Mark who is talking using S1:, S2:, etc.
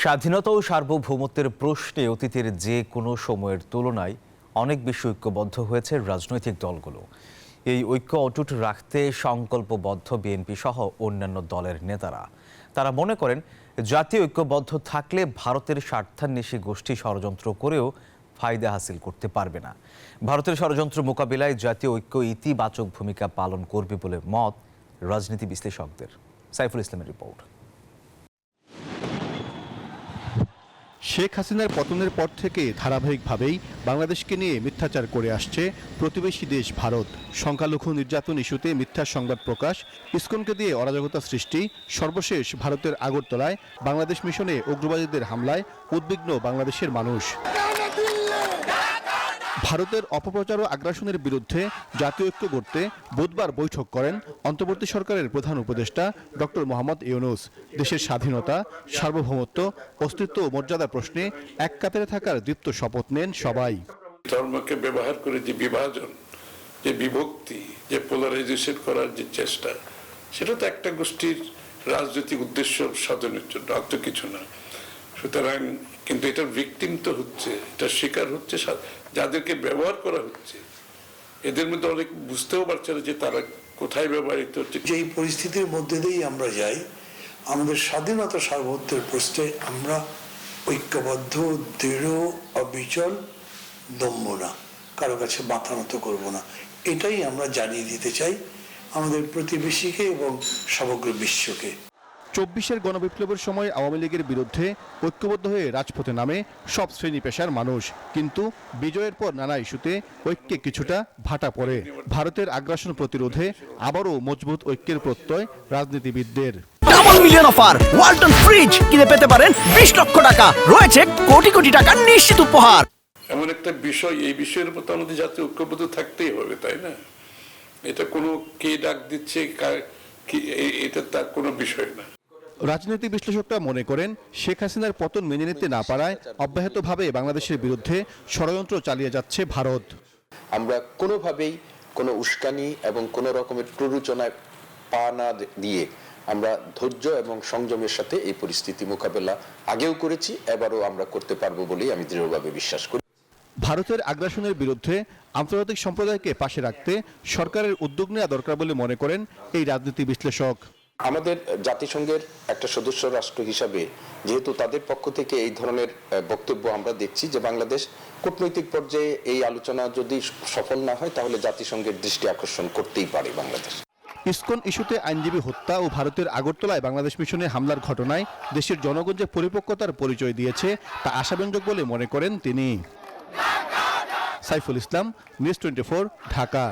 S1: স্বাধীনতা ও সার্বভৌমত্বের প্রশ্নে অতীতের যে কোনো সময়ের তুলনায় অনেক বেশি ঐক্যবদ্ধ হয়েছে রাজনৈতিক দলগুলো। এই ঐক্য অটুট রাখতে সংকল্পবদ্ধ বিএনপি সহ অন্যান্য দলের নেতারা। তারা মনে করেন, জাতীয় ঐক্যবদ্ধ থাকলে ভারতের স্বার্থান্বেষী গোষ্ঠী ষড়যন্ত্র করেও ফায়দা হাসিল করতে পারবে না। ভারতের ষড়যন্ত্র মোকাবিলায় জাতীয় ঐক্য ইতিবাচক ভূমিকা পালন করবে বলে মত রাজনীতি বিশ্লেষকদের। সাইফুল ইসলামের রিপোর্ট।
S2: শেখ হাসিনার পতনের পর থেকে ধারাবাহিকভাবেই বাংলাদেশকে নিয়ে মিথ্যাচার করে আসছে প্রতিবেশী দেশ ভারত। সংখ্যালঘু নির্যাতন ইস্যুতে মিথ্যা সংবাদ প্রকাশ, ইসকনকে দিয়ে অরাজকতা সৃষ্টি, সর্বশেষ ভারতের আগরতলায় বাংলাদেশ মিশনে উগ্রবাদীদের হামলায় উদ্বিগ্ন বাংলাদেশের মানুষ। ভারতের অপপ্রচার ও আগ্রাসনের বিরুদ্ধে জাতীয় ঐক্য গড়তে বুধবার বৈঠক করেন অন্তর্বর্তী সরকারের প্রধান উপদেষ্টা ডক্টর মোহাম্মদ ইউনূস। দেশের স্বাধীনতা, সার্বভৌমত্ব, অস্তিত্ব ও মর্যাদা প্রশ্নে এক কাতারে থাকার দীপ্ত শপথ নেন সবাই।
S3: ধর্মকে ব্যবহার করে যে বিভাজন, যে বিভক্তি, যে পোলারাইজেশন করার যে চেষ্টা, সেটা তো একটা গোষ্ঠীর রাজনৈতিক উদ্দেশ্য সাধনের জন্য, আর তো কিছু না। সুতরাং কিন্তু এটার ভিকটিম তো হচ্ছে, এটা শিকার হচ্ছে যাদেরকে ব্যবহার করা হচ্ছে। এদের মধ্যে অনেক বুঝতেও পারছে না যে তারা কোথায় ব্যবহৃত হচ্ছে।
S4: যেই পরিস্থিতির মধ্যে দিয়েই আমরা যাই, আমাদের স্বাধীনতা সার্বভৌমত্বের প্রশ্নে আমরা ঐক্যবদ্ধ, দৃঢ়, অবিচল, দম্ভ না, কারো কাছে মাথা নত করবো না, এটাই আমরা জানিয়ে দিতে চাই আমাদের প্রতিবেশীকে এবং সমগ্র বিশ্বকে।
S2: ২৪-এর গণবিপ্লবের সময় আওয়ামী লীগের বিরুদ্ধে ঐক্যবদ্ধ হয়ে রাজপথে নামে সব শ্রেণী পেশার মানুষ, কিন্তু বিজয়ের পর নানা ইস্যুতে ঐক্যে কিছুটা ভাটা পড়ে। ভারতের আগ্রাসন প্রতিরোধে আবারও মজবুত ঐক্যের প্রত্যয় রাজনীতিবিদদের।
S5: Double million offer, Walton fridge কিনে পেতে পারেন ২০ লক্ষ টাকা, রয়েছে কোটি কোটি টাকার নিশ্চিত উপহার।
S3: এমন একটা বিষয়, এই বিষয়ের মতো আমাদের জাতীয় ঐক্যবদ্ধ থাকতেই হবে, তাই না? এটা কোনো কে ডাক দিচ্ছে, এটা তার কোনো বিষয় না।
S2: রাজনৈতিক বিশ্লেষকরা মনে করেন, শেখ হাসিনার পতন মেনে নিতে না পারায় অব্যাহতভাবে বাংলাদেশের বিরুদ্ধে ষড়যন্ত্র চালিয়ে যাচ্ছে ভারত।
S6: আমরা কোনোভাবেই কোনো উস্কানি এবং কোনো রকমের প্ররোচনায় পা না দিয়ে আমরা ধৈর্য এবং সংযমের সাথে এই পরিস্থিতি মোকাবেলা আগেও করেছি, এবারও আমরা করতে পারবো বলেই আমি দৃঢ়ভাবে বিশ্বাস করি।
S2: ভারতের আগ্রাসনের বিরুদ্ধে আন্তর্জাতিক সম্প্রদায়কে পাশে রাখতে সরকারের উদ্যোগ নেওয়া দরকার বলে মনে করেন এই রাজনীতি বিশ্লেষক।
S6: আমাদের জাতিসংঘের একটা সদস্য রাষ্ট্র হিসাবে যেহেতু তাদের পক্ষ থেকে এই ধরনের বক্তব্য আমরা দেখছি যে বাংলাদেশ কূটনৈতিক পর্যায়ে এই আলোচনা যদি সফল না হয় তাহলে জাতিসংঘের দৃষ্টি আকর্ষণ করতেই পারে বাংলাদেশ।
S2: ইসকন ইস্যুতে আইনজীবী হত্যা ও ভারতের আগরতলায় বাংলাদেশ মিশনে হামলার ঘটনায় দেশের জনগণ যে পরিপক্কতার পরিচয় দিয়েছে তা আশাব্যঞ্জক বলে মনে করেন তিনি। সাইফুল ইসলাম, নিউজ 24, ঢাকা।